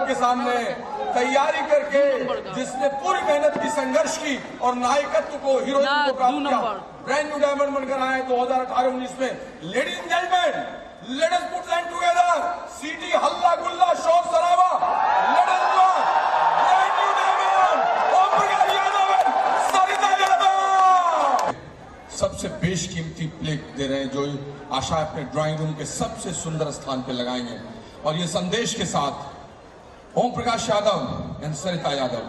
आपके सामने तैयारी करके, जिसने पूरी मेहनत की, संघर्ष की और नायकत्व को, हीरोइज्म को प्राप्त किया, ब्रांड न्यू डायमंड बनकर आए 2018-19 में। Ladies and gentleman, let us put them together. सीटी, हल्ला गुल्ला, शोर शराबा, let us do brand new diamond, Om Prakash Yadav and Sarita Yadav. सबसे बेशकीमती प्लेट दे रहे हैं, जो आशा अपने ड्राइंग रूम के सबसे सुंदर स्थान पे लगाएंगे, और ये संदेश के साथ Om Prakash Yadav and Sarita Yadav,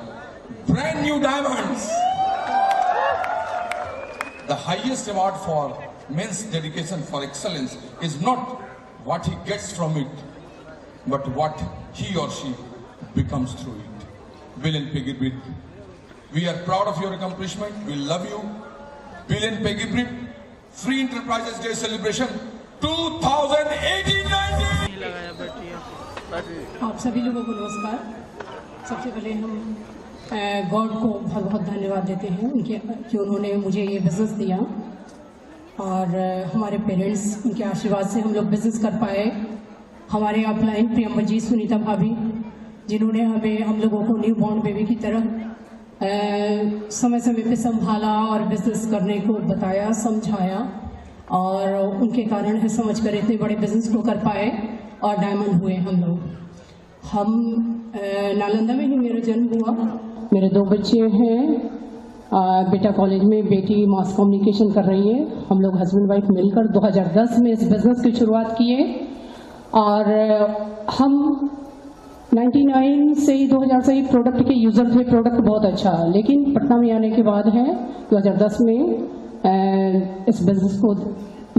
brand new diamonds. The highest award for men's dedication for excellence is not what he gets from it, but what he or she becomes through it. Bill and Peggy Britt, we are proud of your accomplishment. We love you. Bill and Peggy Britt, Free Enterprises Day Celebration 2018-19। आप सभी लोगों को नमस्कार। सबसे पहले हम God को बहुत बहुत धन्यवाद देते हैं उनके कि उन्होंने मुझे ये बिज़नेस दिया, और हमारे पेरेंट्स, उनके आशीर्वाद से हम लोग बिज़नेस कर पाए। हमारे अपलाइन प्रियंबल जी, सुनीता भाभी, जिन्होंने हम लोगों को न्यू बॉर्न बेबी की तरह समय समय पे संभाला और बिज़नेस करने को बताया, समझाया, और उनके कारण है समझ कर इतने बड़े बिज़नेस को कर पाए और डायमंड हुए हम लोग। नालंदा में ही मेरा जन्म हुआ। मेरे 2 बच्चे हैं, बेटा कॉलेज में, बेटी मास कम्युनिकेशन कर रही है। हम लोग हस्बैंड वाइफ मिलकर 2010 में इस बिज़नेस की शुरुआत किए, और हम 99 से ही 2000 से ही प्रोडक्ट के यूज़र थे। प्रोडक्ट बहुत अच्छा, लेकिन पटना में आने के बाद है 2010 में इस बिज़नेस को,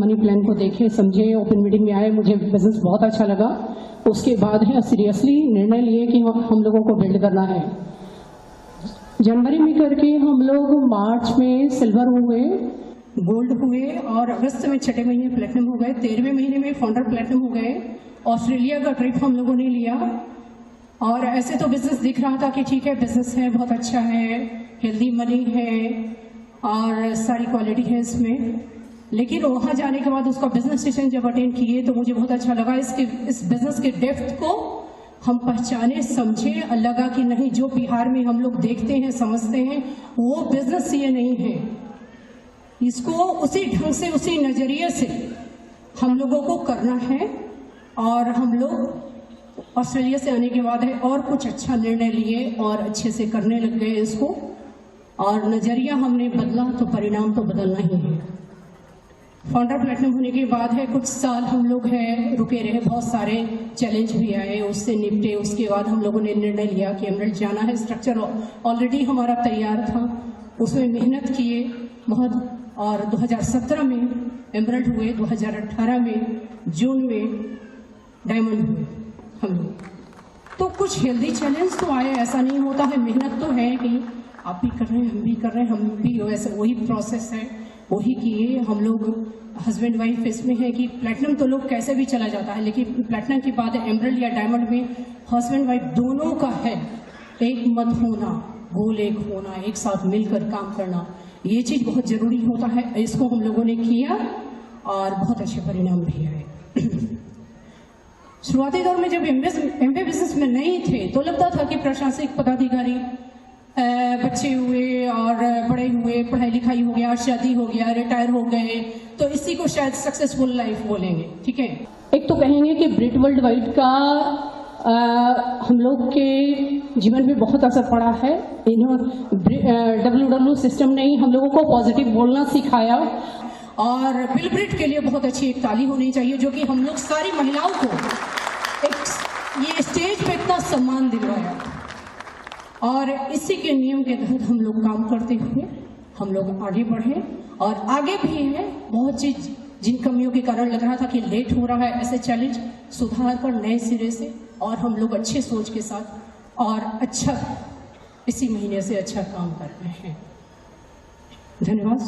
मनी प्लान को देखे, समझे, ओपन मीटिंग में आए, मुझे बिज़नेस बहुत अच्छा लगा। उसके बाद है सीरियसली निर्णय लिए कि हम लोगों को बिल्ड करना है। जनवरी में करके हम लोग मार्च में सिल्वर हुए, गोल्ड हुए, और अगस्त में 6 महीने प्लेटिनम हो गए। 13वें महीने में फाउंडर प्लेटिनम हो गए। ऑस्ट्रेलिया का ट्रिप हम लोगों ने लिया, और ऐसे तो बिजनेस दिख रहा था कि ठीक है, बिजनेस है, बहुत अच्छा है, हेल्दी मनी है और सारी क्वालिटी है इसमें, लेकिन वहाँ जाने के बाद उसका बिजनेस सेशन जब अटेंड किए तो मुझे बहुत अच्छा लगा। इस बिजनेस के डेप्थ को हम पहचाने, समझे, लगा कि नहीं, जो बिहार में हम लोग देखते हैं, समझते हैं, वो बिजनेस ये नहीं है। इसको उसी ढंग से, उसी नजरिए से हम लोगों को करना है, और हम लोग ऑस्ट्रेलिया से आने के बाद है और कुछ अच्छा निर्णय लिए और अच्छे से करने लग गए इसको, और नजरिया हमने बदला तो परिणाम तो बदलना ही है। फाउंडर प्लेटिनम होने के बाद है कुछ साल हम लोग है रुके रहे, बहुत सारे चैलेंज भी आए, उससे निपटे। उसके बाद हम लोगों ने निर्णय लिया कि एमरल्ड जाना है। स्ट्रक्चर ऑलरेडी हमारा तैयार था, उसमें मेहनत किए बहुत, और 2017 में एमरल्ड हुए, 2018 में जून में डायमंड हुए हम लोग। तो कुछ हेल्दी चैलेंज तो आए, ऐसा नहीं होता है, मेहनत तो है ही, आप भी कर रहे हैं, हम भी कर रहे हैं, हम भी वैसे वही प्रोसेस है, वही किए हम लोग। हस्बैंड वाइफ इसमें है कि प्लैटिनम तो लोग कैसे भी चला जाता है, लेकिन प्लैटिनम के बाद एमरल्ड या डायमंड में हस्बैंड वाइफ दोनों का है एक मत होना, गोल एक होना, एक साथ मिलकर काम करना, ये चीज़ बहुत ज़रूरी होता है। इसको हम लोगों ने किया और बहुत अच्छे परिणाम भी आए। शुरुआती दौर में जब एमबीए बिजनेस में नहीं थे तो लगता था कि प्रशासनिक पदाधिकारी, बच्चे हुए और बड़े हुए, पढ़ाई लिखाई हो गया, शादी हो गया, रिटायर हो गए, तो इसी को शायद सक्सेसफुल लाइफ बोलेंगे। ठीक है, एक तो कहेंगे कि ब्रिट वर्ल्ड वाइड का हम लोग के जीवन में बहुत असर पड़ा है। इन्होंने WW सिस्टम ने हम लोगों को पॉजिटिव बोलना सिखाया, और बिल ब्रिट के लिए बहुत अच्छी एक ताली होनी चाहिए, जो कि हम लोग सारी महिलाओं को ये स्टेज पे इतना सम्मान दिलवाया। और इसी के नियम के तहत हम लोग काम करते हुए हम लोग आगे बढ़े, और आगे भी है बहुत चीज जिन कमियों के कारण लग रहा था कि लेट हो रहा है, ऐसे चैलेंज सुधार कर नए सिरे से, और हम लोग अच्छे सोच के साथ और अच्छा इसी महीने से अच्छा काम कर रहे हैं। धन्यवाद।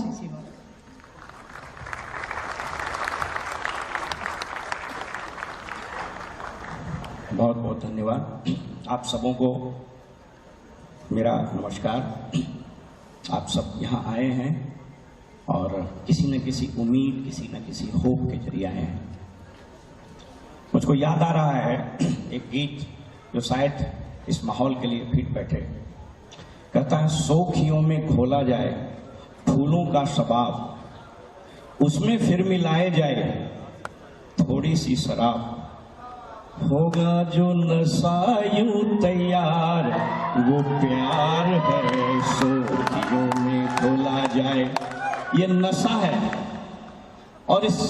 बहुत बहुत धन्यवाद। आप सबों को मेरा नमस्कार। आप सब यहाँ आए हैं और किसी न किसी उम्मीद, किसी न किसी होप के जरिए आए हैं। मुझको याद आ रहा है एक गीत जो शायद इस माहौल के लिए फिट बैठे। कहता है 100 खियों में घोला जाए फूलों का शबाब, उसमें फिर मिलाए जाए थोड़ी सी शराब, होगा जो नशा यूं तैयार वो प्यार है 100 खियों में घोला जाए। ये नशा है और इस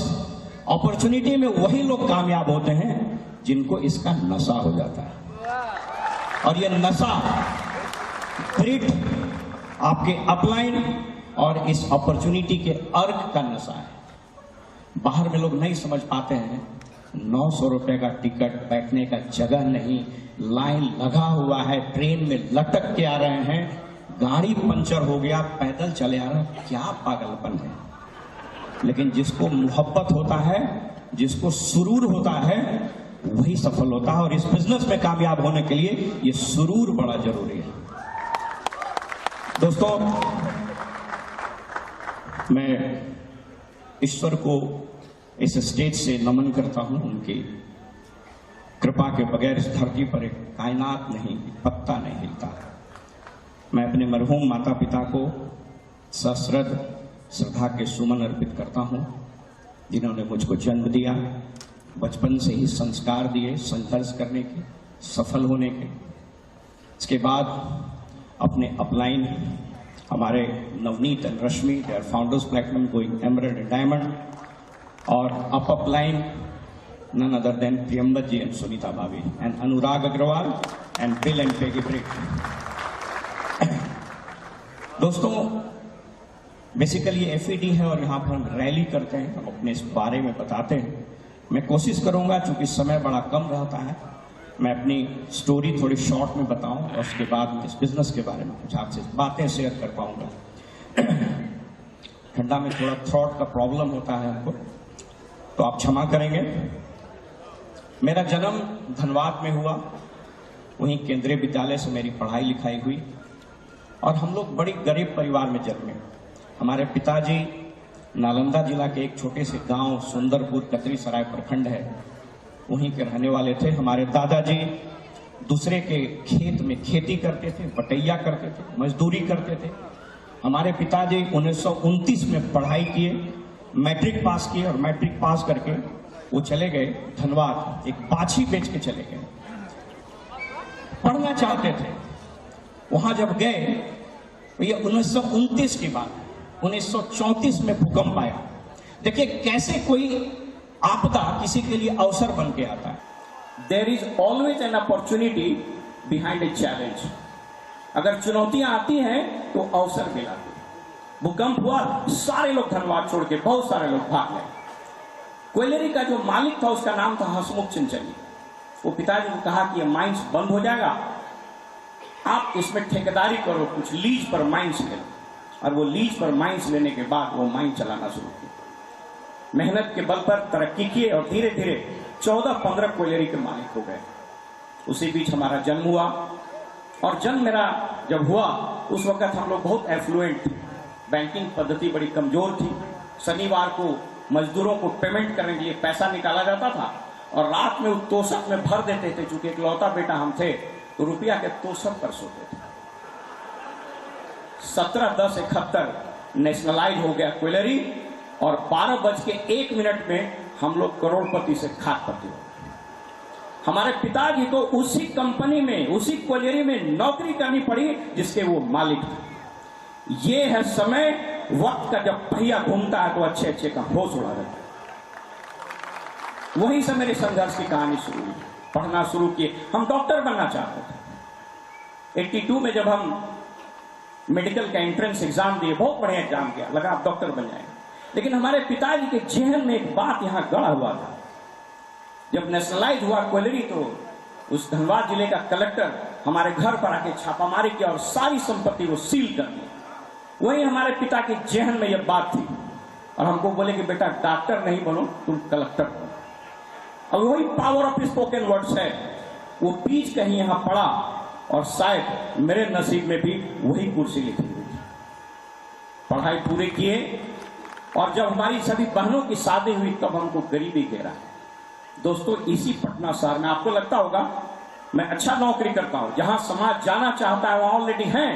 अपॉर्चुनिटी में वही लोग कामयाब होते हैं जिनको इसका नशा हो जाता है। और ये नशा ग्रिड, आपके अपलाइन और इस अपॉर्चुनिटी के अर्क का नशा है। बाहर में लोग नहीं समझ पाते हैं, 900 रुपए का टिकट, बैठने का जगह नहीं, लाइन लगा हुआ है, ट्रेन में लटक के आ रहे हैं, गाड़ी पंचर हो गया, पैदल चले आ रहे हैं, क्या पागलपन है। लेकिन जिसको मोहब्बत होता है, जिसको सुरूर होता है, वही सफल होता है। और इस बिजनेस में कामयाब होने के लिए ये सुरूर बड़ा जरूरी है। दोस्तों, मैं ईश्वर को इस स्टेज से नमन करता हूं। उनकी कृपा के बगैर इस धरती पर एक कायनात नहीं, पत्ता नहीं हिलता। मैं अपने मरहूम माता पिता को सश्रद्ध श्रद्धा के सुमन अर्पित करता हूं, जिन्होंने मुझको जन्म दिया, बचपन से ही संस्कार दिए संघर्ष करने के, सफल होने के। इसके बाद अपने अपलाइन हमारे Navneet and Rashmi, they are founders platinum going emerald and diamond, और upline none other than Priyambat ji and Sunita भाभी and Anurag Agarwal and Bill and Peggy Brick. दोस्तों, बेसिकली FED है और यहाँ पर हम रैली करते हैं, हम अपने इस बारे में बताते हैं। मैं कोशिश करूंगा, चूंकि समय बड़ा कम रहता है, मैं अपनी स्टोरी थोड़ी शॉर्ट में बताऊं और उसके बाद इस बिजनेस के बारे में कुछ आपसे बातें शेयर कर पाऊंगा। ठंडा में थोड़ा थ्रोट का प्रॉब्लम होता है हमको, तो आप क्षमा करेंगे। मेरा जन्म धनबाद में हुआ, वहीं केंद्रीय विद्यालय से मेरी पढ़ाई लिखाई हुई और हम लोग बड़ी गरीब परिवार में जन्मे। हमारे पिताजी नालंदा जिला के एक छोटे से गांव सुंदरपुर कतरी सराय प्रखंड है, वहीं के रहने वाले थे। हमारे दादाजी दूसरे के खेत में खेती करते थे, बटैया करते थे, मजदूरी करते थे। हमारे पिताजी 1929 में पढ़ाई किए, मैट्रिक पास किए और मैट्रिक पास करके वो चले गए धनबाद, एक बाछी बेच के चले गए। पढ़ना चाहते थे। वहां जब गए तो ये 1929 की बात है, 1934 में भूकंप आया। देखिए कैसे कोई आपदा किसी के लिए अवसर बन के आता है। There is always an opportunity behind a challenge. अगर चुनौतियां आती हैं तो अवसर मिलाती है। भूकंप हुआ, सारे लोग धनबाद छोड़ के, बहुत सारे लोग भाग गए। क्वेलरी का जो मालिक था उसका नाम था हसमुख चंचली। वो पिताजी को कहा कि ये माइंस बंद हो जाएगा, आप इसमें ठेकेदारी करो, कुछ लीज पर माइंस ले। और वो लीज पर माइंस लेने के बाद वो माइन चलाना शुरू किया। मेहनत के बल पर तरक्की किए और धीरे धीरे 14-15 क्वेलरी के मालिक हो गए। उसी बीच हमारा जन्म हुआ और जन्म मेरा जब हुआ उस वक्त हम लोग बहुत एफ्लुएंट, बैंकिंग पद्धति बड़ी कमजोर थी। शनिवार को मजदूरों को पेमेंट करने के लिए पैसा निकाला जाता था और रात में तोशक में भर देते थे। चूंकि इकलौता बेटा हम थे तो रुपया के तोशक पर सोते थे। 17-10-71 नेशनलाइज हो गया क्वेलरी और 12:01 में हम लोग करोड़पति से खादपति हो गए। हमारे पिताजी को उसी कंपनी में, उसी क्वेलरी में नौकरी करनी पड़ी जिसके वो मालिक थे। ये है समय, वक्त का जब पहिया घूमता है तो अच्छे अच्छे का होश उड़ा देता है। वहीं से मेरे संघर्ष की कहानी शुरू हुई। पढ़ना शुरू किए, हम डॉक्टर बनना चाहते थे। 82 में जब हम मेडिकल का एंट्रेंस एग्जाम दिए, बहुत बढ़िया एग्जाम किया, लगा आप डॉक्टर बन जाएंगे। लेकिन हमारे पिताजी के जेहन में एक बात यहां गड़ा हुआ था। जब नेशनलाइज हुआ क्वेलरी तो उस धनबाद जिले का कलेक्टर हमारे घर पर आके छापामारी किया और सारी संपत्ति को सील कर दी। वही हमारे पिता के जेहन में यह बात थी और हमको बोले कि बेटा डॉक्टर नहीं बनो, तुम कलेक्टर बनो। अब वही पावर ऑफ स्पोकन वर्ड्स है, वो बीज कहीं यहां पड़ा और शायद मेरे नसीब में भी वही कुर्सी लिखी हुई थी। पढ़ाई पूरी किए और जब हमारी सभी बहनों की शादी हुई तब हमको गरीबी घेरा। दोस्तों, इसी पटना शहर में आपको लगता होगा मैं अच्छा नौकरी करता हूं, जहां समाज जाना चाहता है वहां ऑलरेडी हैं,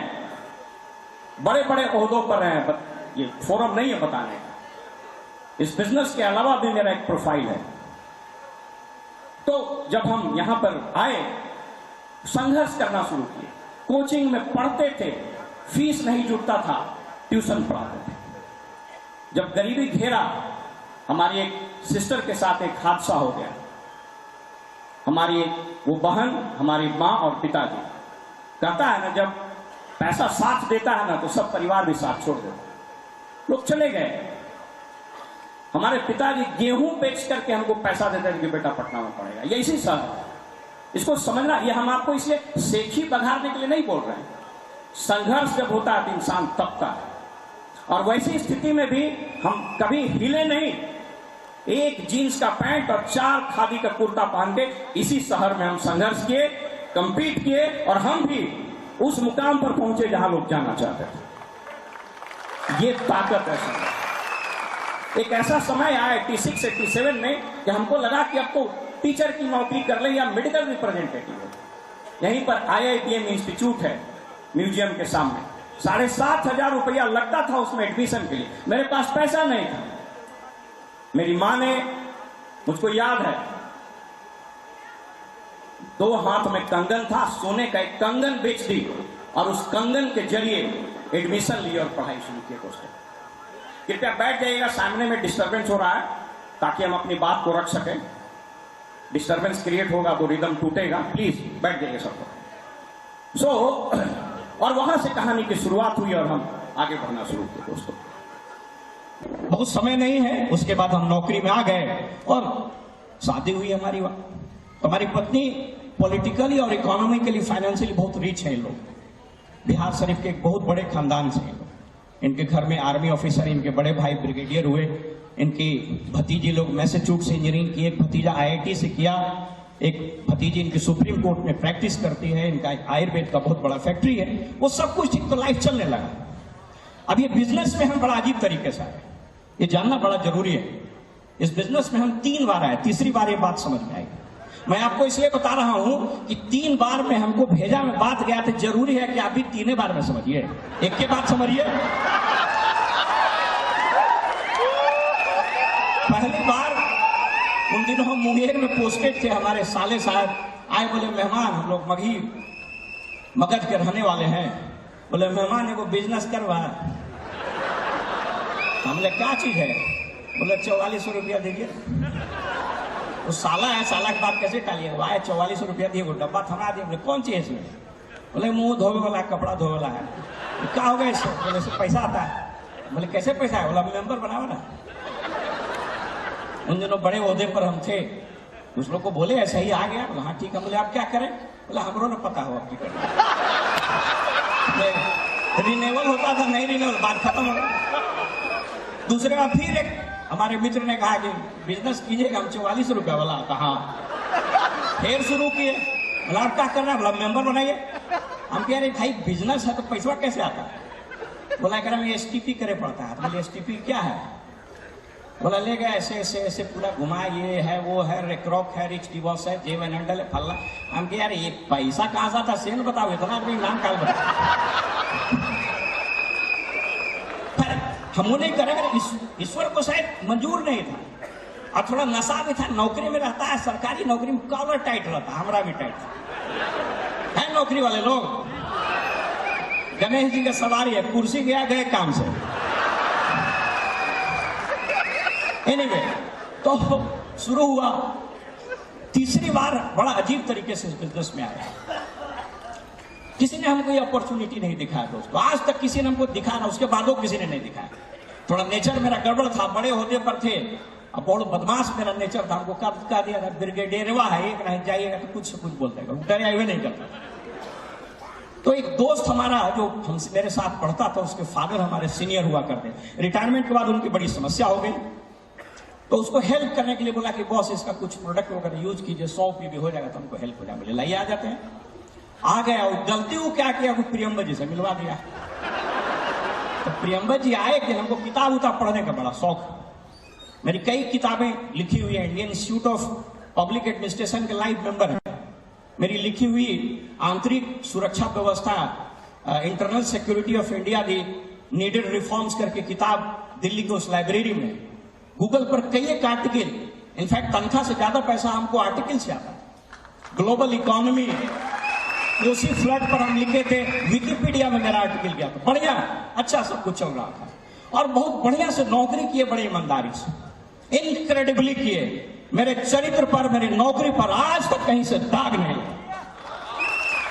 बड़े बड़े ओहदों पर हैं। ये फोरम नहीं है बताने का। इस बिजनेस के अलावा भी मेरा एक प्रोफाइल है। तो जब हम यहां पर आए, संघर्ष करना शुरू किए। कोचिंग में पढ़ते थे, फीस नहीं जुटता था, ट्यूशन पढ़ाते थे। जब गरीबी घेरा, हमारी एक सिस्टर के साथ एक हादसा हो गया। हमारी वो बहन, हमारी मां और पिताजी, कहता है ना जब पैसा साथ देता है ना तो सब परिवार भी साथ छोड़ देता। लोग चले गए। हमारे पिताजी गेहूं बेच करके हमको पैसा देते थे कि बेटा पटना में पड़ेगा। ये इसी साथ इसको समझना। ये हम आपको इसलिए सेखी बघाड़ने के लिए नहीं बोल रहे हैं। संघर्ष जब होता है तो इंसान तपता है, और वैसी स्थिति में भी हम कभी हिले नहीं। एक जीन्स का पैंट और 4 खादी का कुर्ता पहन के इसी शहर में हम संघर्ष किए, कंपीट किए, और हम भी उस मुकाम पर पहुंचे जहां लोग जाना चाहते थे। ये ताकत है संघर्ष। एक ऐसा समय आया 86, 87 में कि हमको लगा कि अब तो टीचर की नौकरी कर ले या मेडिकल रिप्रेजेंटेटिव हो। यहीं पर IITM इंस्टीट्यूट है, म्यूजियम के सामने। 7,500 रुपया लगता था उसमें एडमिशन के लिए। मेरे पास पैसा नहीं था। मेरी मां ने, मुझको याद है, 2 हाथ में कंगन था, सोने का एक कंगन बेच दी और उस कंगन के जरिए एडमिशन ली और पढ़ाई शुरू की। दोस्तों कृपया बैठ जाइएगा, सामने में डिस्टरबेंस हो रहा है, ताकि हम अपनी बात को रख सकें। डिस्टरबेंस क्रिएट होगा तो रिदम टूटेगा। प्लीज बैठ जाइए सबको। और वहां से कहानी की शुरुआत हुई और हम आगे बढ़ना शुरू किए। दोस्तों बहुत समय नहीं है, उसके बाद हम नौकरी में आ गए और शादी हुई हमारी। हमारी पत्नी पॉलिटिकली और इकोनॉमिकली, फाइनेंशियली बहुत रिच है। लोग बिहार शरीफ के एक बहुत बड़े खानदान से हैं। इनके घर में आर्मी ऑफिसर, इनके बड़े भाई ब्रिगेडियर हुए, इनकी भतीजी लोग मैसेच्यूसेट्स से इंजीनियरिंग की, एक भतीजा IIT से किया, एक भतीजी इनकी सुप्रीम कोर्ट में प्रैक्टिस करती है, इनका आयुर्वेद का बहुत बड़ा फैक्ट्री है। वो सब कुछ ठीक तो लाइफ चलने लगा। अब ये बिजनेस में हम बड़ा अजीब तरीके से आए, ये जानना बड़ा जरूरी है। इस बिजनेस में हम 3 बार आए, तीसरी बार ये बात समझ में आई। मैं आपको इसलिए बता रहा हूं कि 3 बार में हमको भेजा में बात गया था। जरूरी है कि आप भी 3 बार में समझिए, एक के बाद समझिए। पहली बार उन दिनों हम मुंगेर में पोस्टेड थे, हमारे साले साहब आए, बोले मेहमान, हम लोग मगध के रहने वाले हैं, बोले मेहमान एगो बिजनेस करवा। हमने क्या चीज है? बोले 4400 रुपया दीजिए। वो साला है, साला की बात कैसे टालिएगा? आए 4400 रुपया दिए, वो डब्बा थमा दिए। बोले कौन चीज है इसमें? बोले मुंह धोने वाला, कपड़ा धोने वाला है। क्या हो गया इससे? बोले इससे पैसा आता है। बोले कैसे पैसा है? बोला मेंबर बनाओ ना। उन दिनों बड़े ओहदे पर हम थे, कुछ लोग को बोले ऐसा ही आ गया। बोला हाँ ठीक है। बोले आप क्या करें? बोला हमरो ना पता हो आपकी करना। रिन्यूअल होता था, नहीं रिन्यूअल, बात खत्म हो गई। दूसरे बार फिर एक हमारे मित्र ने कहा कि बिजनेस कीजिएगा, हम 4400 रुपया वाला। कहा फिर शुरू किए। बोला आप क्या करना है? बोला मेंबर बनाइए। हम कह रहे भाई बिजनेस है तो पैसा कैसे आता है? बोला कह रहे STP करे पड़ता है। बोले STP क्या है? बोला ले गया, ऐसे ऐसे ऐसे पूरा घुमाया, ये है वो है, रेक्रॉक है, रिच डिवोर्स है, जेवन हैंडल है, फल्ला। हम कह यार ये पैसा कहां से आता? सेल बताओ, इतना आदमी नाम काल बताओ। हम नहीं करेंगे, ईश्वर को शायद मंजूर नहीं था, और थोड़ा नशा भी था। नौकरी में रहता है, सरकारी नौकरी में कॉलर टाइट रहता है, हमारा भी टाइट है। नौकरी वाले लोग, गणेश जी का सवारी है, कुर्सी गया गए काम से। एनीवे, तो शुरू हुआ। तीसरी बार बड़ा अजीब तरीके से बिजनेस में आया। किसी ने हमको ये अपॉर्चुनिटी नहीं दिखाया दोस्तों, आज तक किसी ने हमको दिखाया, उसके बादों किसी ने नहीं दिखाया। थोड़ा नेचर मेरा गड़बड़ था, बड़े होने पर थे, अब बहुत बदमाश मेरा नेचर था। हमको कब कहा दिया था ब्रिगेडियरवा है, एक नहीं जाइएगा तो कुछ से कुछ बोल देगा, डरे हुए नहीं करता। तो एक दोस्त हमारा जो हमसे मेरे साथ पढ़ता था, उसके फादर हमारे सीनियर हुआ करते। रिटायरमेंट के बाद उनकी बड़ी समस्या हो गई, तो उसको हेल्प करने के लिए बोला कि बॉस इसका कुछ प्रोडक्ट वगैरह यूज कीजिए, 100 भी हो जाएगा तो हमको हेल्प हो जाएगा। बोले लाइए, आ जाते हैं। आ गया, और गलती वो क्या किया, वो प्रियंबर जी से मिलवा दिया। तो प्रियंबर जी आए कि हमको किताब उताब पढ़ने का बड़ा शौक। मेरी कई किताबें लिखी हुई है, Indian institute of public administration के लाइव मेंबर है। मेरी लिखी हुई आंतरिक सुरक्षा व्यवस्था, internal security of India the needed reforms करके किताब दिल्ली की उस लाइब्रेरी में, गूगल पर कई एक आर्टिकल, इनफैक्ट तनख्वाह से ज्यादा पैसा हमको आर्टिकल से आता, ग्लोबल इकोनॉमी, उसी फ्लड पर हम लिखे थे, विकिपीडिया में मेरा आर्टिकल गया था, बढ़िया अच्छा सब कुछ चल रहा था, और बहुत बढ़िया से नौकरी किए, बड़ी ईमानदारी से, इनक्रेडिबली किए। मेरे चरित्र पर, मेरी नौकरी पर आज तक कहीं से दाग नहीं।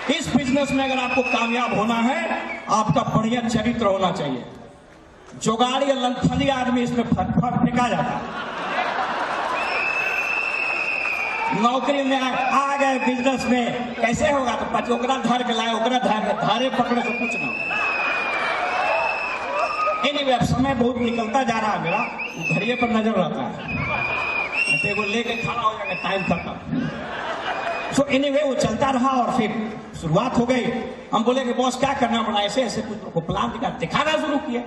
इस बिजनेस में अगर आपको कामयाब होना है, आपका बढ़िया चरित्र होना चाहिए। जुगाड़ या लंथली आदमी इसमें फेंका जाता है। नौकरी में आ गए, बिजनेस में कैसे होगा, तो पचोकरा धर के लाए, ओकरा धारे पकड़े तो कुछ ना हो। एनीवे, अब समय बहुत निकलता जा रहा है मेरा, घड़िए पर नजर रहता है, वो लेके खड़ा हो जाएगा, टाइम खत्म। सो एनीवे वो चलता रहा और फिर शुरुआत हो गई। हम बोले कि बॉस क्या करना पड़ा, ऐसे ऐसे कुछ को प्लान दिखाना शुरू किया,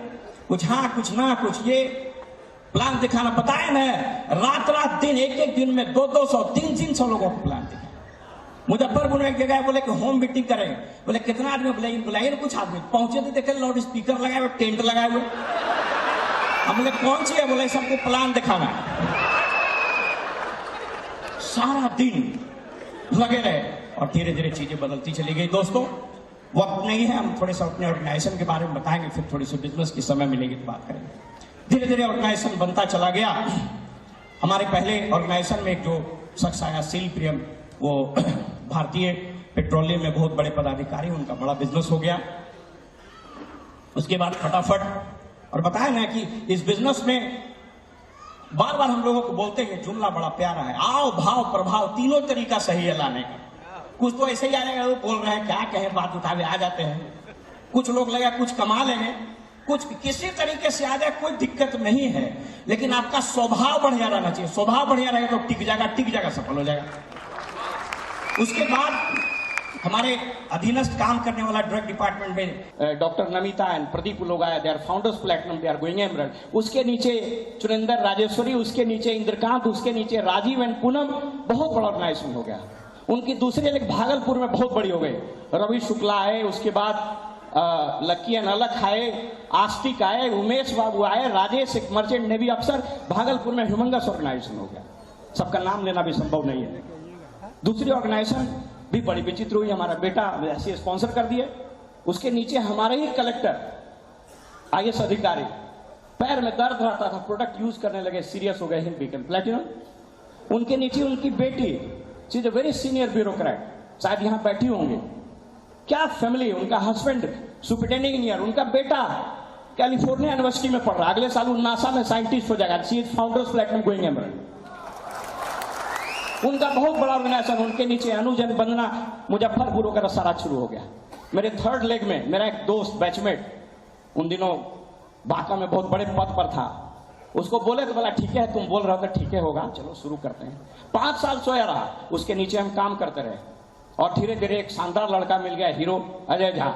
कुछ हाँ कुछ ना, कुछ ये प्लान दिखाना, बताए ना, रात दिन, एक दिन में 200 300 लोगों को प्लान दिखा। मुजफ्फरपुर में एक जगह बोले कि होम मीटिंग करेंगे, बोले कितना आदमी, बुलाइए ना कुछ आदमी। पहुंचे तो देखे लाउड स्पीकर लगाए हुए, टेंट लगाए हुए। हम बोले कौन सी है, बोले सबको प्लान दिखाना। सारा दिन लगे रहे और धीरे धीरे चीजें बदलती चली गई। दोस्तों, वक्त नहीं है, हम थोड़े से अपने ऑर्गेनाइजेशन के बारे में बताएंगे, फिर थोड़ी सी बिजनेस की समय मिलेगी तो बात करेंगे। धीरे धीरे ऑर्गेनाइजेशन बनता चला गया। हमारे पहले ऑर्गेनाइजेशन में एक जो शख्स आया, सील प्रियम, वो भारतीय पेट्रोलियम में बहुत बड़े पदाधिकारी, उनका बड़ा बिजनेस हो गया। उसके बाद फटाफट, और बताया ना कि इस बिजनेस में बार बार हम लोगों को बोलते हैं, जुमला बड़ा प्यारा है, आओ भाव प्रभाव तीनों तरीका सही है लाने का। कुछ तो ऐसे ही आ जाएगा, वो बोल रहे हैं क्या कहे, बात उठावे आ जाते हैं। कुछ लोग लगा कुछ कमा लेंगे, कुछ किसी तरीके से आ जाए, कोई दिक्कत नहीं है, लेकिन आपका स्वभाव बढ़िया रहना चाहिए। स्वभाव बढ़िया रहेगा तो टिक जाएगा, सफल हो जाएगा। उसके बाद हमारे अधीनस्थ काम करने वाला ड्रग डिपार्टमेंट में डॉक्टर नमिता एंड प्रदीप लोग आए, they are founders platinum, they are going emerald. उसके नीचे चुनिंदर राजेश्वरी, उसके नीचे इंद्रकांत, उसके नीचे राजीव एंड पूनम, बहुत बड़ा ऑर्गेनाइजेशन हो गया। उनकी दूसरी लेग भागलपुर में बहुत बड़ी हो गई। रवि शुक्ला आए, उसके बाद लक्की एंड अलख आए, आस्तिक आए, उमेश बाबू आए, राजेश एक मर्चेंट नेवी अफसर, भागलपुर में ह्यूमंगस ऑर्गेनाइजेशन हो गया। सबका नाम लेना भी संभव नहीं है। दूसरी ऑर्गेनाइजेशन भी बड़ी विचित्र हुई, हमारा बेटा ऐसे स्पॉन्सर कर दिए। उसके नीचे हमारे ही कलेक्टर, IAS अधिकारी, पैर में दर्द रहता था, प्रोडक्ट यूज करने लगे, सीरियस हो गए, हिल बीकन प्लेटिनम। उनके नीचे उनकी बेटी, she is a very senior bureaucrat, शायद यहां बैठी होंगे, क्या फैमिली, उनका हस्बैंड सुपरिटेंडिंग इंजीनियर, उनका बेटा कैलिफोर्निया यूनिवर्सिटी में पढ़ रहा, अगले साल नासा में साइंटिस्ट हो जाएगा। She is founders platinum going emerald. उनका बहुत बड़ा ऑर्गेनाइजेशन। उनके नीचे अनुजन वंदना, मुजफ्फरपुर का सारा शुरू हो गया। मेरे थर्ड लेग में मेरा एक दोस्त बैचमेट, उन दिनों बांका में बहुत बड़े पद पर था, उसको बोले तो बोला ठीक है, तुम बोल रहे हो तो ठीक है होगा, चलो शुरू करते हैं। 5 साल सोया रहा, उसके नीचे हम काम करते रहे और धीरे धीरे एक शानदार लड़का मिल गया, hero Ajay Jha,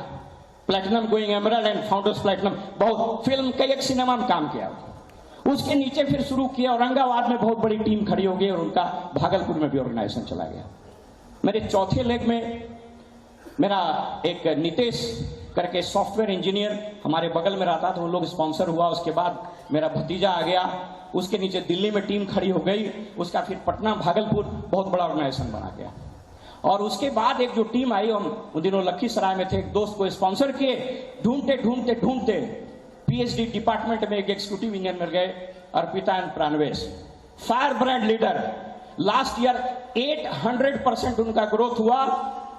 platinum going emerald and founders platinum, बहुत फिल्म कई एक सिनेमा में काम किया। उसके नीचे फिर शुरू किया, औरंगाबाद में बहुत बड़ी टीम खड़ी हो गई और उनका भागलपुर में भी ऑर्गेनाइजेशन चला गया। मेरे चौथे लेग में मेरा एक नितेश करके सॉफ्टवेयर इंजीनियर हमारे बगल में रहता था, उन लोग स्पॉन्सर हुआ। उसके बाद मेरा भतीजा आ गया, उसके नीचे दिल्ली में टीम खड़ी हो गई, उसका फिर पटना भागलपुर बहुत बड़ा ऑर्गेनाइजेशन बना गया। और उसके बाद एक जो टीम आई, हम उन दिनों लखीसराय में थे, एक दोस्त को स्पॉन्सर किए, ढूंढते PhD डिपार्टमेंट में एक एग्जीक्यूटिव इंजीनियर मिल गए, Arpita and Pranvesh, fire brand leader. Last year 800% उनका ग्रोथ हुआ,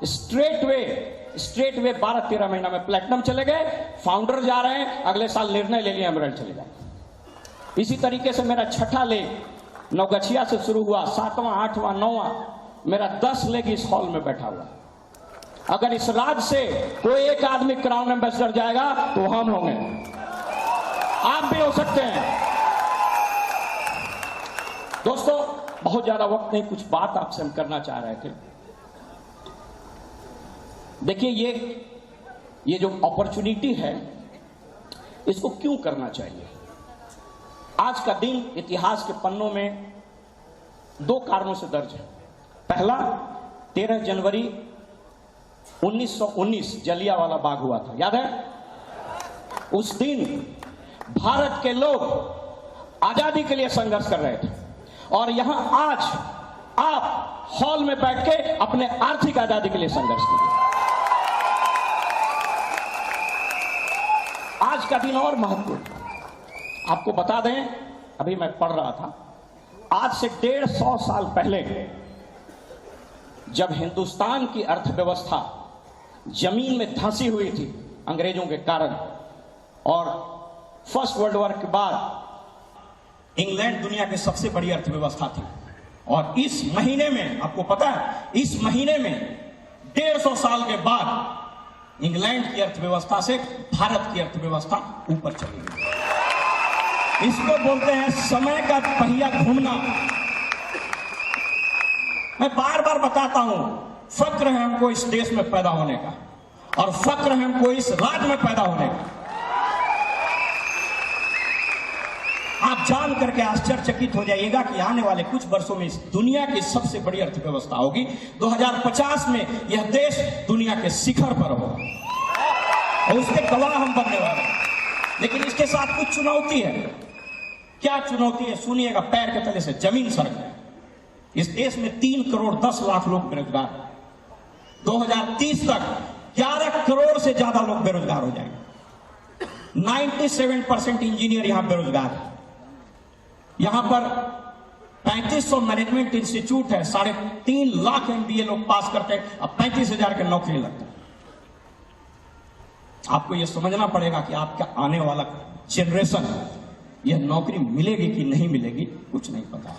स्ट्रेट वे 12-13 महीना में प्लेटिनम चले गए, फाउंडर जा रहे हैं, अगले साल निर्णय ले लिया एमरल्ड चले जाए। इसी तरीके से मेरा छठा लेग नवगछिया से शुरू हुआ, 7वां 8वां 9वां, मेरा 10 लेग इस हॉल में बैठा हुआ। अगर इस राज्य से कोई एक आदमी क्राउन एम्बेसडर जाएगा तो हम होंगे, आप भी हो सकते हैं। दोस्तों, बहुत ज्यादा वक्त नहीं, कुछ बात आपसे हम करना चाह रहे थे। देखिए, ये जो अपॉर्चुनिटी है, इसको क्यों करना चाहिए। आज का दिन इतिहास के पन्नों में 2 कारणों से दर्ज है। पहला, 13 जनवरी 1919 जलियांवाला बाग हुआ था, याद है? उस दिन भारत के लोग आजादी के लिए संघर्ष कर रहे थे और यहां आज आप हॉल में बैठ के अपने आर्थिक आजादी के लिए संघर्ष कर रहे हैं। आज का दिन और महत्वपूर्ण। आपको बता दें, अभी मैं पढ़ रहा था, आज से 150 साल पहले जब हिंदुस्तान की अर्थव्यवस्था जमीन में धंसी हुई थी अंग्रेजों के कारण, और फर्स्ट वर्ल्ड वॉर के बाद इंग्लैंड दुनिया की सबसे बड़ी अर्थव्यवस्था थी, और इस महीने में, आपको पता है, इस महीने में 150 साल के बाद इंग्लैंड की अर्थव्यवस्था से भारत की अर्थव्यवस्था ऊपर चली गई। इसको बोलते हैं समय का पहिया घूमना। मैं बार बार बताता हूं, फक्र है हमको इस देश में पैदा होने का, और फक्र है हमको इस राज्य में पैदा होने का। आप जान करके आश्चर्यचकित हो जाइएगा कि आने वाले कुछ वर्षों में इस दुनिया की सबसे बड़ी अर्थव्यवस्था होगी। 2050 में यह देश दुनिया के शिखर पर होगा और उसके गवाह हम बनने वाले हैं। लेकिन इसके साथ कुछ चुनौती है। क्या चुनौती है? सुनिएगा, पैर के तले से जमीन सरक है। इस देश में 3 करोड़ 10 लाख लोग बेरोजगार हैं। 2030 तक 11 करोड़ से ज्यादा लोग बेरोजगार हो जाएंगे। 97% इंजीनियर यहां बेरोजगार है। यहां पर 3500 मैनेजमेंट इंस्टीट्यूट है, 3.5 लाख MBA लोग पास करते हैं, अब 35,000 के नौकरी लगते हैं। आपको यह समझना पड़ेगा कि आपका आने वाला जनरेशन यह नौकरी मिलेगी कि नहीं मिलेगी कुछ नहीं पता है।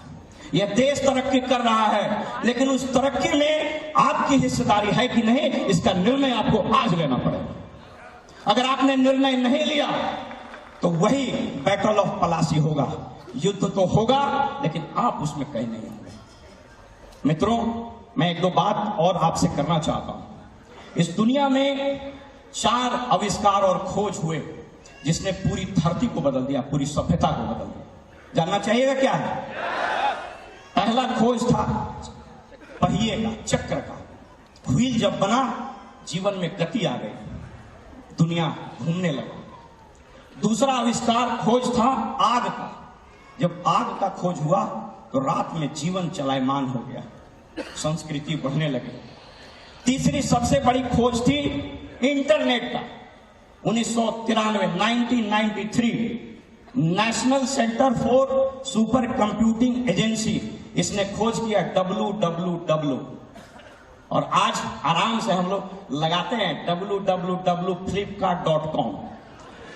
यह देश तरक्की कर रहा है, लेकिन उस तरक्की में आपकी हिस्सेदारी है कि नहीं, इसका निर्णय आपको आज लेना पड़ेगा। अगर आपने निर्णय नहीं लिया तो वही बैटल ऑफ पलासी होगा। युद्ध तो होगा, लेकिन आप उसमें कहीं नहीं होंगे। मित्रों, मैं 1-2 बात और आपसे करना चाहता हूं। इस दुनिया में 4 आविष्कार और खोज हुए जिसने पूरी धरती को बदल दिया, पूरी सभ्यता को बदल दिया। जानना चाहिएगा क्या है? पहला खोज था पहिए का, चक्र का। व्हील जब बना, जीवन में गति आ गई, दुनिया घूमने लगी। दूसरा आविष्कार खोज था आग का। जब आग का खोज हुआ तो रात में जीवन चलायमान हो गया, संस्कृति बढ़ने लगी। तीसरी सबसे बड़ी खोज थी इंटरनेट का। 1993 national centre for super computing agency, इसने खोज किया www, और आज आराम से हम लोग लगाते हैं www.flipkart.com।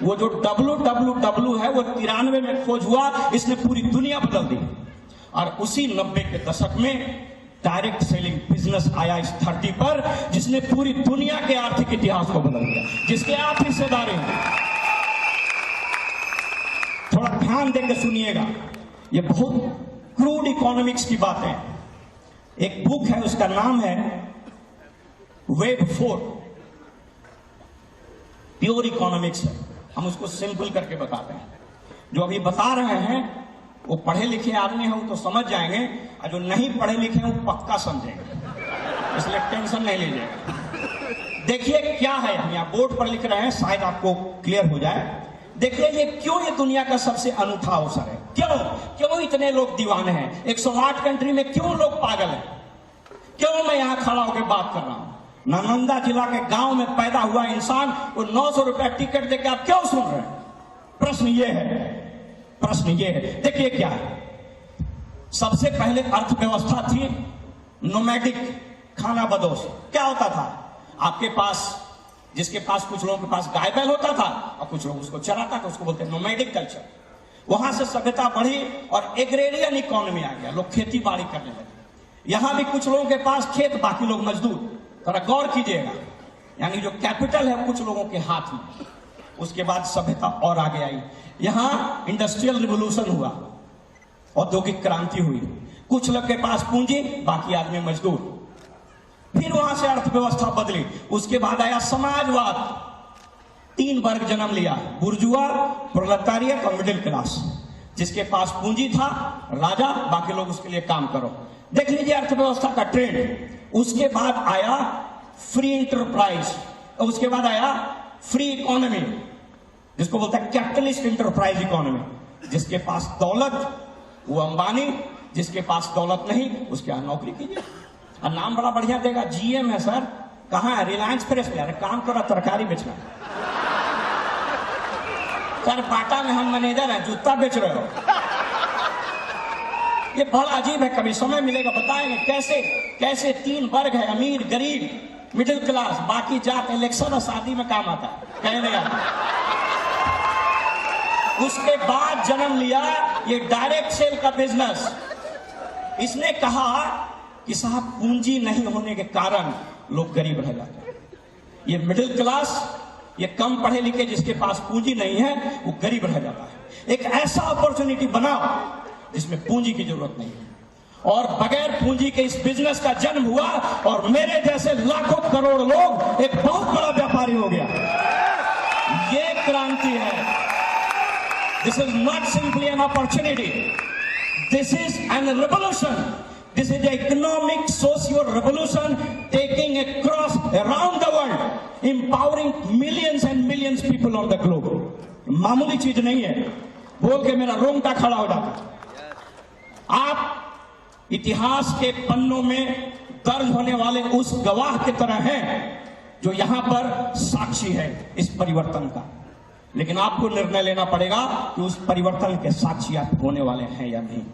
वो जो www है वो 93 में खोज हुआ, इसने पूरी दुनिया बदल दी। और उसी 90 के दशक में डायरेक्ट सेलिंग बिजनेस आया इस धरती पर, जिसने पूरी दुनिया के आर्थिक इतिहास को बदल दिया, जिसके आप हिस्सेदार हैं। थोड़ा ध्यान देकर सुनिएगा, ये बहुत क्रूड इकोनॉमिक्स की बातें। एक बुक है, उसका नाम है वेब 4, प्योर इकोनॉमिक्स है। हम उसको सिंपल करके बताते हैं। जो अभी बता रहे हैं वो पढ़े लिखे आदमी हैं, वो तो समझ जाएंगे, और जो नहीं पढ़े लिखे हैं वो पक्का समझेंगे, इसलिए टेंशन नहीं लीजिएगा। देखिए क्या है, हम यहाँ बोर्ड पर लिख रहे हैं, शायद आपको क्लियर हो जाए। देखिए ये क्यों ये दुनिया का सबसे अनूठा अवसर है, क्यों इतने लोग दीवाने हैं। 108 कंट्री में क्यों लोग पागल हैं, क्यों मैं यहाँ खड़ा होकर बात कर रहा हूं। नालंदा जिला के गांव में पैदा हुआ इंसान को 900 रुपया टिकट देकर आप क्यों सुन रहे हैं? प्रश्न ये है। देखिए क्या है, सबसे पहले अर्थव्यवस्था थी नोमैडिक, खाना बदोश। क्या होता था, आपके पास, जिसके पास, कुछ लोगों के पास गाय बैल होता था और कुछ लोग उसको चराता था, उसको बोलते हैं नोमैडिक कल्चर। वहां से सभ्यता बढ़ी और एग्रेरियन इकोनॉमी आ गया, लोग खेती बाड़ी करने लगे। यहां भी कुछ लोगों के पास खेत, बाकी लोग मजदूर। थोड़ा गौर कीजिएगा, यानी जो कैपिटल है कुछ लोगों के हाथ में। उसके बाद सभ्यता और आगे आई। यहां इंडस्ट्रियल रिवोल्यूशन हुआ, औद्योगिक क्रांति हुई। कुछ लोग के पास पूंजी, बाकी आदमी मजदूर। फिर वहां से अर्थव्यवस्था बदली। उसके बाद आया समाजवाद। 3 वर्ग जन्म लिया, बुर्जुआ, प्रोलेटारिएट और मिडिल क्लास। जिसके पास पूंजी था राजा, बाकी लोग उसके लिए काम करो। देख लीजिए अर्थव्यवस्था का ट्रेंड। उसके बाद आया फ्री इंटरप्राइज, और उसके बाद आया फ्री इकोनॉमी, जिसको बोलता है कैपिटलिस्ट इंटरप्राइज इकोनॉमी। जिसके पास दौलत वो अंबानी, जिसके पास दौलत नहीं उसके यहां नौकरी कीजिए। और नाम बड़ा बढ़िया देगा, जीएम है सर, कहां है? रिलायंस फ्रेश में। अरे काम करो, तरकारी बेचना। सर बाटा में हम मैनेजर हैं, जूता बेच रहे हो। ये बड़ा अजीब है, कभी समय मिलेगा बताएंगे कैसे कैसे 3 वर्ग है, अमीर गरीब मिडिल क्लास, बाकी जात इलेक्शन और शादी में काम आता है, कहने आता। उसके बाद जन्म लिया ये डायरेक्ट सेल का बिजनेस। इसने कहा कि साहब पूंजी नहीं होने के कारण लोग गरीब रह जाते हैं। ये मिडिल क्लास, ये कम पढ़े लिखे जिसके पास पूंजी नहीं है वो गरीब रह जाता है। एक ऐसा अपॉर्चुनिटी बनाओ जिसमें पूंजी की जरूरत नहीं है, और बगैर पूंजी के इस बिजनेस का जन्म हुआ, और मेरे जैसे लाखों करोड़ लोग एक बहुत बड़ा व्यापारी हो गया। ये क्रांति है। This is not simply an opportunity, this is an revolution. This is the economic, social revolution taking across around the world, empowering millions and millions people on the globe. मामूली चीज नहीं है, बोल के मेरा रोंगटा खड़ा हो जाता। आप इतिहास के पन्नों में दर्ज होने वाले उस गवाह की तरह हैं जो यहां पर साक्षी है इस परिवर्तन का। लेकिन आपको निर्णय लेना पड़ेगा कि उस परिवर्तन के साक्षी आप होने वाले हैं या नहीं।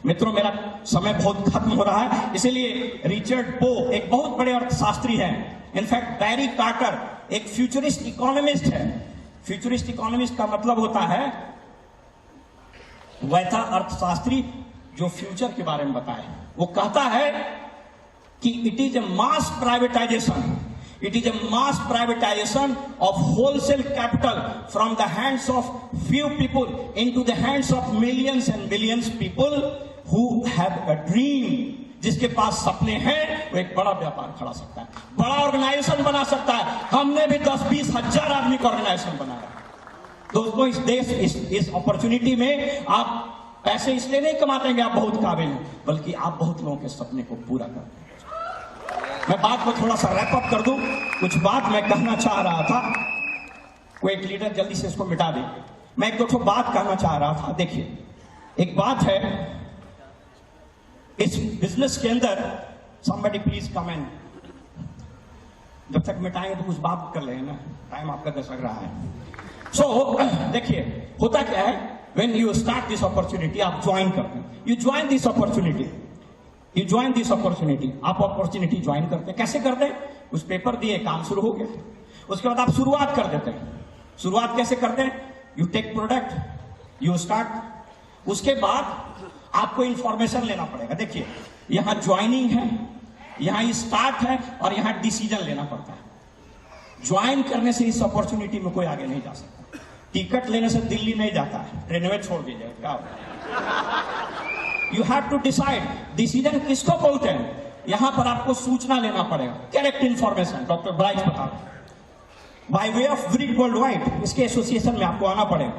मित्रों, मेरा समय बहुत खत्म हो रहा है, इसीलिए रिचर्ड पो एक बहुत बड़े अर्थशास्त्री हैं। इनफैक्ट बैरी कार्टर एक फ्यूचरिस्ट इकोनॉमिस्ट है। फ्यूचरिस्ट इकोनॉमिस्ट का मतलब होता है वैसा अर्थशास्त्री जो फ्यूचर के बारे में बताए। वो कहता है कि it is a mass privatisation, it is a mass privatization of wholesale capital from the hands of few people into the hands of millions and millions people who have a dream। जिसके पास सपने हैं वो एक बड़ा व्यापार खड़ा सकता है, बड़ा ऑर्गेनाइजेशन बना सकता है। हमने भी 10-20 हजार आदमी का ऑर्गेनाइजेशन बनाया। दोस्तों, इस देश इस अपॉर्चुनिटी में आप पैसे इसलिए नहीं कमाते हैं कि आप बहुत काबिल हैं, बल्कि आप बहुत लोगों के सपने को पूरा करते हैं। मैं बात को थोड़ा सा रैप अप कर दूं। कुछ बात मैं कहना चाह रहा था, कोई एक लीडर जल्दी से इसको मिटा दे। मैं एक दो बात कहना चाह रहा था। देखिए, एक बात है इस बिजनेस के अंदर, somebody प्लीज कम एंड, जब तक मिटाएंगे तो कुछ बात कर लेना, टाइम आपका दशक रहा है। सो देखिए, होता क्या है, when you start this opportunity, आप ज्वाइन करते हैं, you join this opportunity, you join this opportunity. आप अपॉर्चुनिटी ज्वाइन करते हैं। कैसे करते हैं? उस पेपर दिए, काम शुरू हो गया। उसके बाद आप शुरुआत कर देते हैं। शुरुआत कैसे करते हैं? You tech product, you start. उसके बाद आपको इंफॉर्मेशन लेना पड़ेगा। देखिए, यहां ज्वाइनिंग है, यहां स्टार्ट है, और यहां डिसीजन लेना पड़ता है। ज्वाइन करने से इस अपॉर्चुनिटी में कोई आगे नहीं जा सकता। टिकट लेने से दिल्ली नहीं जाता है, ट्रेन में छोड़ दीजिएगा। क्या you have to decide. Decision किसको बोलते हैं? यहां पर आपको सूचना लेना पड़ेगा, करेक्ट इंफॉर्मेशन। डॉक्टर ब्राइट बता, by way of grid world wide, इसके एसोसिएशन में आपको आना पड़ेगा,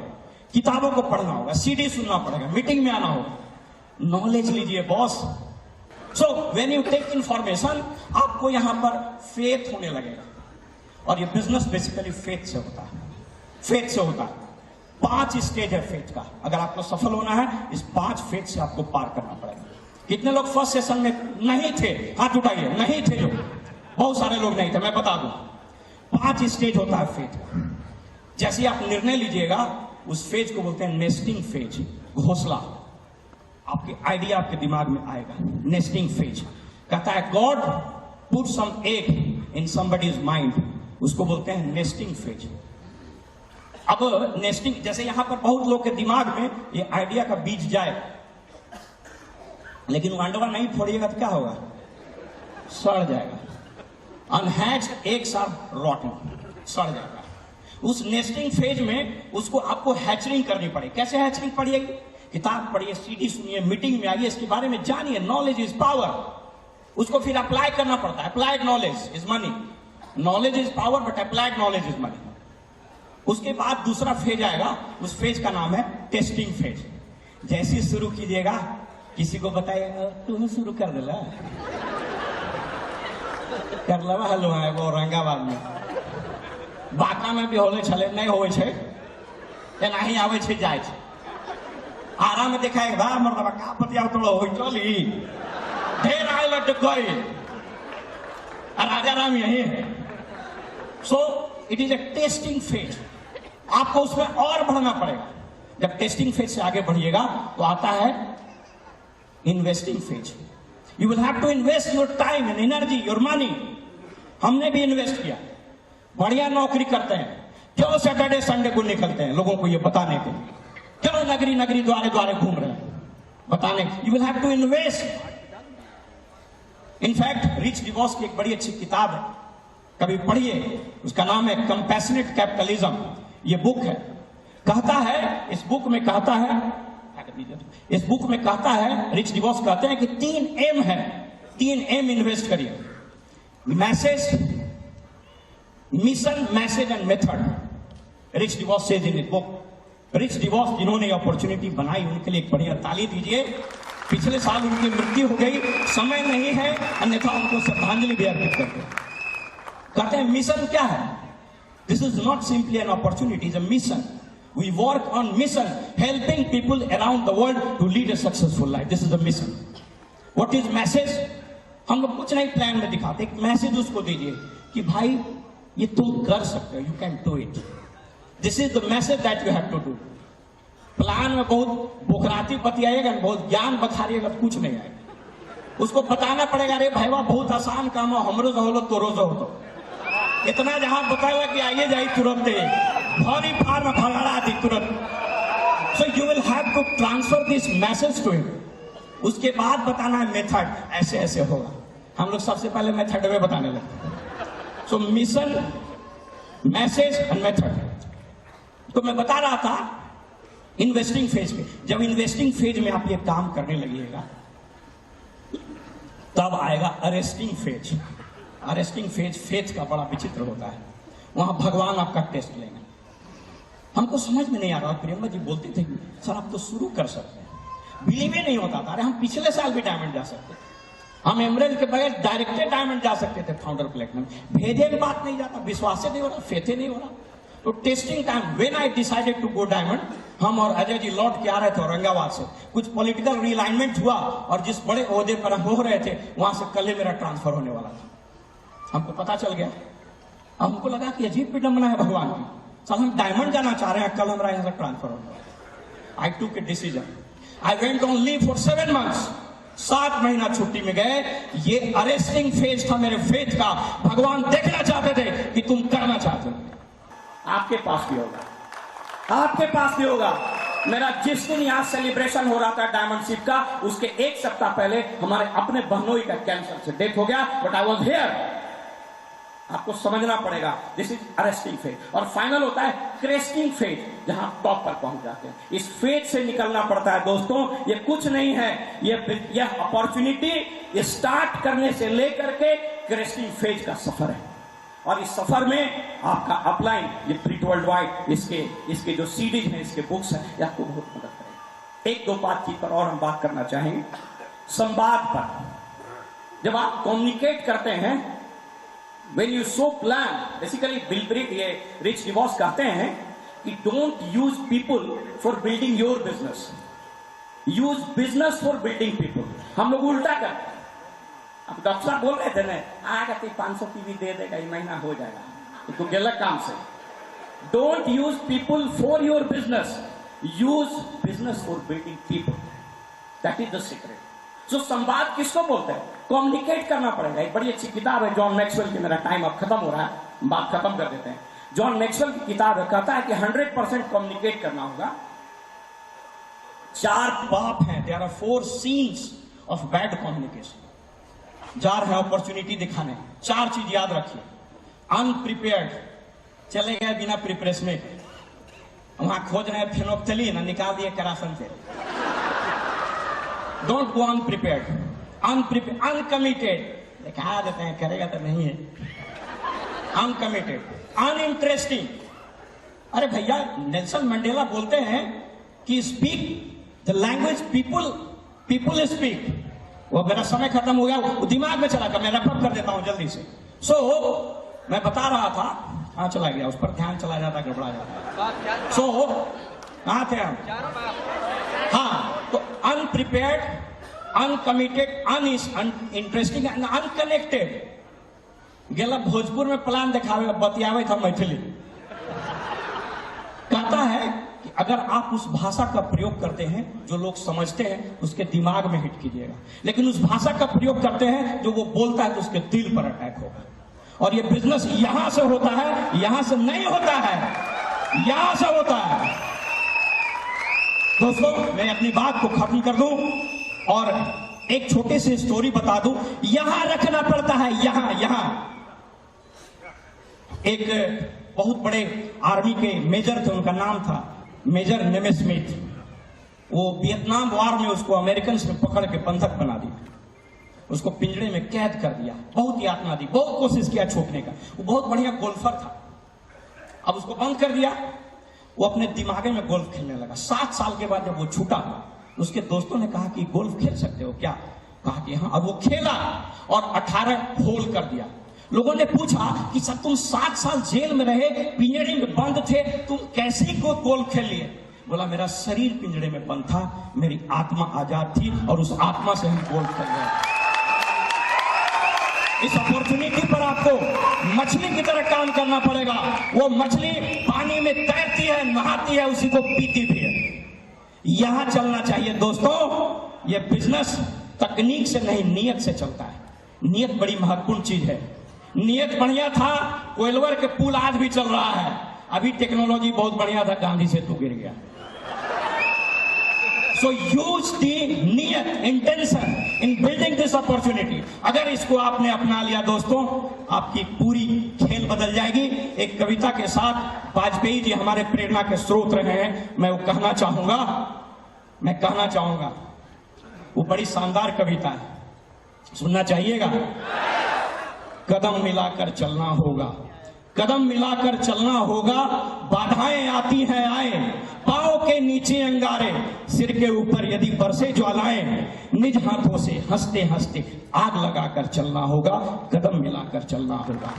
किताबों को पढ़ना होगा, सीडी सुनना पड़ेगा, मीटिंग में आना होगा। नॉलेज लीजिए boss. So when you take information, आपको यहां पर फेथ होने लगेगा। और ये बिजनेस बेसिकली फेथ से होता है, फेथ से होता है। 5 स्टेज है फेथ का। अगर आपको सफल होना है, इस 5 फेथ से आपको पार करना पड़ेगा। कितने लोग फर्स्ट सेशन में नहीं थे? हाथ उठाइए। नहीं थे जो, बहुत सारे लोग नहीं थे, मैं बता दूं। 5 स्टेज होता है फेथ का। जैसे ही आप निर्णय लीजिएगा, उस फेज को बोलते हैं नेस्टिंग फेज, घोंसला। आपके आइडिया आपके दिमाग में आएगा। नेस्टिंग फेज कहता है God put some egg in somebody's mind, उसको बोलते हैं नेस्टिंग फेज। अब नेस्टिंग, जैसे यहां पर बहुत लोग के दिमाग में ये आइडिया का बीज जाए, लेकिन वो अंडवा नहीं फोड़िएगा तो क्या होगा? सड़ जाएगा। अनहैच्ड एग्स आर रॉटन, सड़ जाएगा। उस नेस्टिंग फेज में उसको आपको हैचरिंग करनी पड़ेगी। कैसे हैचरिंग पड़ेगी? किताब पढ़िए, सीडी सुनिए, मीटिंग में आइए, इसके बारे में जानिए। Knowledge is power. उसको फिर अप्लाई करना पड़ता है। Applied knowledge is money. Knowledge is power but applied knowledge is money. उसके बाद दूसरा फेज आएगा, उस फेज का नाम है टेस्टिंग फेज। जैसे शुरू कीजिएगा, किसी को बताइएगा, तुम शुरू कर देला, करलवा हलवा है वो औरंगाबाद में बांका में भी होले छले नहीं होवे छे एना ही आवे छे जाय छे आराम में देखा एक बार मरदबा का पतिया तोड़ो होई चली ढेर आए लट गई राजा राम यही है। So it is a testing phase, आपको उसमें और बढ़ना पड़ेगा। जब टेस्टिंग फेज से आगे बढ़िएगा तो आता है investing phase. You will have to invest your time and energy, your money. हमने भी इन्वेस्ट किया, बढ़िया नौकरी करते हैं, क्यों सैटरडे संडे को निकलते हैं लोगों को ये बताने के लिए, क्यों नगरी नगरी द्वारे द्वारे घूम रहे हैं बताने। You will have to invest. In fact Rich DeVos की एक बड़ी अच्छी किताब है, कभी पढ़िए, उसका नाम है कंपैशनेट कैपिटलिज्म। ये बुक है, कहता है इस बुक में कहता है रिच डिवोर्स कहते हैं कि 3 एम है, 3 एम इन्वेस्ट करिए, message, mission, message and method. Rich divorce says in book. Rich divorce जिन्होंने अपॉर्चुनिटी बनाई उनके लिए एक बढ़िया ताली दीजिए। पिछले साल उनकी मृत्यु हो गई, समय नहीं है, अन्यथा उनको श्रद्धांजलि भी अर्पित करते हैं। कहते हैं मिशन क्या है? This is not simply an opportunity, is a mission. We work on mission, helping people around the world to lead a successful life. This is the mission. What is message? हम लोग कुछ नहीं plan में दिखाते, एक message उसको दीजिए कि भाई ये तुम कर सकते हो, you can do it. This is the message that you have to do. Plan में बहुत बुकराती बतियाएगा, बहुत ज्ञान बखारिएगा तो कुछ नहीं आएगा। उसको बताना पड़ेगा, अरे भाईवा बहुत आसान काम है, हमरो जो हो तो रोजो हो। इतना जहां बताएगा कि आइए जाइए तुरंत भारी फार्म फलाड़ा दी तुरंत। So you will have to transfer this message to him. उसके बाद बताना है मेथड, ऐसे ऐसे होगा। हम लोग सबसे पहले मेथड में बताने लगते हैं। So mission, message and method. तो मैं बता रहा था इन्वेस्टिंग फेज में, जब इन्वेस्टिंग फेज में आप ये काम करने लगिएगा तब आएगा arresting phase. Arresting phase faith का बड़ा विचित्र होता है, वहां भगवान आपका टेस्ट लेंगे। हमको समझ में नहीं आ रहा, प्रियंका जी बोलते थे सर आप तो शुरू कर सकते हैं, बिलीव ही नहीं होता था। अरे हम पिछले साल भी डायमंड जा सकते थे, हम एमरेल्ड के बगैर डायरेक्ट डायमंड जा सकते थे, फाउंडर प्लेटिनम। भेजे की बात नहीं जाता, विश्वास से नहीं हो रहा, फेथे नहीं हो रहा। तो testing time when I decided to go diamond, हम और अजय जी लौट के आ रहे थे औरंगाबाद से, कुछ पॉलिटिकल रिलाइनमेंट हुआ और जिस बड़े ओहदे पर हम हो रहे थे वहां से कल ही मेरा ट्रांसफर होने वाला था। हमको पता चल गया, हमको लगा कि अजीब विडंबना है भगवान की, सर हम डायमंड जाना चाह रहे हैं, कल हमारा यहाँ से ट्रांसफर होने वाला। आई टूक a decision, I went on leave for 7 months, 7 महीना छुट्टी में गए। ये अरेस्टिंग फेज था मेरे फेथ का। भगवान देखना चाहते थे कि तुम करना चाहते हो। आपके पास भी होगा, आपके पास भी होगा। मेरा जिस दिन यहाँ सेलिब्रेशन हो रहा था डायमंडशिप का, उसके 1 सप्ताह पहले हमारे अपने बहनोई का कैंसर से डेथ हो गया, बट आई वॉज हियर। आपको समझना पड़ेगा, दिस इज अरेस्टिंग फेज। और फाइनल होता है क्रेस्टिंग फेज, जहां टॉप पर पहुंच जाते हैं। इस फेज से निकलना पड़ता है दोस्तों, ये कुछ नहीं है, ये अपॉर्चुनिटी स्टार्ट करने से लेकर के क्रेस्टिंग फेज का सफर है। और इस सफर में आपका अपलाइन, ये प्रिंट वर्ल्ड वाइड, इसके जो सीडीज हैं, इसके बुक्स हैं, ये आपको बहुत मदद करेगा। 1-2 बातचीत पर और हम बात करना चाहेंगे, संवाद पर। जब आप कम्युनिकेट करते हैं, when you so plan, basically bill ये रिच डिवोर्स कहते हैं कि don't use people for building your business, use business for building people। हम लोग उल्टा करते हैं। अब डॉक्टर साहब बोल रहे थे ना, आगे 500 टीवी दे देगा, ये महीना हो जाएगा, तो गलत काम से। Don't use people for your business, use business for building people. That is the secret. So संवाद किसको बोलते हैं? कम्युनिकेट करना पड़ेगा। एक बड़ी अच्छी किताब है जॉन मैक्सवेल की, मेरा टाइम अब खत्म हो रहा है, बात खत्म कर देते हैं। जॉन मैक्सवेल की किताब है, कहता है कि 100% कम्युनिकेट करना होगा। 4 पाप हैं, there are 4 sins of bad communication. जा रहे हैं अपॉर्चुनिटी दिखाने, 4 चीज याद रखिए। अनप्रिपेयर्ड, चले गए बिना प्रिपरेशन के, वहां खोज रहे हैं फेनोक्थलीन, निकाल दिए केरासन तेल। Don't go अनप्रिपेयर्ड। अनकमिटेड, दिखा देते हैं, करेगा तो नहीं है। Uncommitted, uninteresting. अरे भैया, नेल्सन मंडेला बोलते हैं कि speak the language people speak, वो मेरा समय खत्म हो गया, वो दिमाग में चला था, मैं रैप अप कर देता हूं जल्दी से। मैं बता रहा था, कहां चला गया, उस पर ध्यान चला जाता, गड़बड़ा जाता। कहां थे हम? हाँ, तो अनप्रिपेयर्ड, अनकमिटेड, अनइंटरेस्टिंग एंड अनकनेक्टेड। गेला भोजपुर में प्लान दिखावे बतियावे था मैथिली। कहता है कि अगर आप उस भाषा का प्रयोग करते हैं जो लोग समझते हैं, उसके दिमाग में हिट कीजिएगा, लेकिन उस भाषा का प्रयोग करते हैं जो वो बोलता है तो उसके दिल पर अटैक होगा। और ये बिजनेस यहां से होता है, यहां से नहीं होता है, यहां से होता है। दोस्तों, मैं अपनी बात को खत्म कर दूं और एक छोटी सी स्टोरी बता दूं। यहां रखना पड़ता है, यहां एक बहुत बड़े आर्मी के मेजर थे, उनका नाम था मेजर नेमेस्मिथ। वो वियतनाम वार में उसको अमेरिकन ने पकड़ के बंधक बना दिया, उसको पिंजड़े में कैद कर दिया, बहुत यातना दी, बहुत कोशिश किया छूटने का। वो बहुत बढ़िया गोल्फर था, अब उसको बंद कर दिया। वो अपने दिमागे में गोल्फ खेलने लगा। 7 साल के बाद जब वो छूटा, उसके दोस्तों ने कहा कि गोल्फ खेल सकते हो क्या? कहा कि हाँ। अब वो खेला और 18 होल कर दिया। लोगों ने पूछा कि सर तुम 7 साल जेल में रहे, पिंजड़े में बंद थे, तुम कैसे गोल्फ खेल लिए? बोला मेरा शरीर पिंजड़े में बंद था, मेरी आत्मा आजाद थी और उस आत्मा से हम गोल्फ खेल रहे। इस अपॉर्चुनिटी पर आपको मछली की तरह काम करना पड़ेगा। वो मछली पानी में तैरती है, नहाती है, उसी को पीती भी है। यहां चलना चाहिए दोस्तों। ये बिजनेस तकनीक से नहीं, नियत से चलता है। नियत बड़ी महत्वपूर्ण चीज है। नियत बढ़िया था, कोयलवर के पुल आज भी चल रहा है। अभी टेक्नोलॉजी बहुत बढ़िया था, गांधी सेतु गिर गया। So use the नियत, intention in building this opportunity। अगर इसको आपने अपना लिया दोस्तों, आपकी पूरी खेल बदल जाएगी। एक कविता के साथ वाजपेयी जी हमारे प्रेरणा के स्रोत रहे हैं, मैं वो कहना चाहूंगा। वो बड़ी शानदार कविता है, सुनना चाहिएगा। कदम मिलाकर चलना होगा, कदम मिलाकर चलना होगा, बाधाएं आती हैं आए, पांव के नीचे अंगारे, सिर के ऊपर यदि बरसे ज्वालाएं, निज हाथों से हंसते हंसते आग लगाकर चलना होगा, कदम मिलाकर चलना होगा।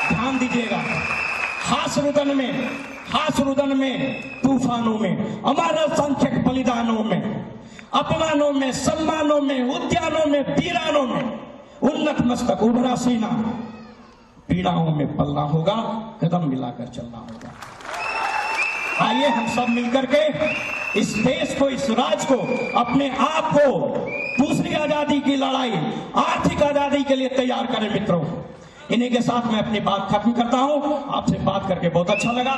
ध्यान दीजिएगा, हास रुदन में, तूफानों में, अमर असंख्यक बलिदानों में, अपमानों में, सम्मानों में, उद्यानों में, वीरानों में, उन्नत मस्तक उभरा सीना, पीड़ाओं में पलना होगा, कदम मिलाकर चलना होगा। आइए हम सब मिलकर के इस देश को, इस राज्य को, अपने आप को दूसरी आजादी की लड़ाई, आर्थिक आजादी के लिए तैयार करें मित्रों। इन्हीं के साथ मैं अपनी बात खत्म करता हूं। आपसे बात करके बहुत अच्छा लगा।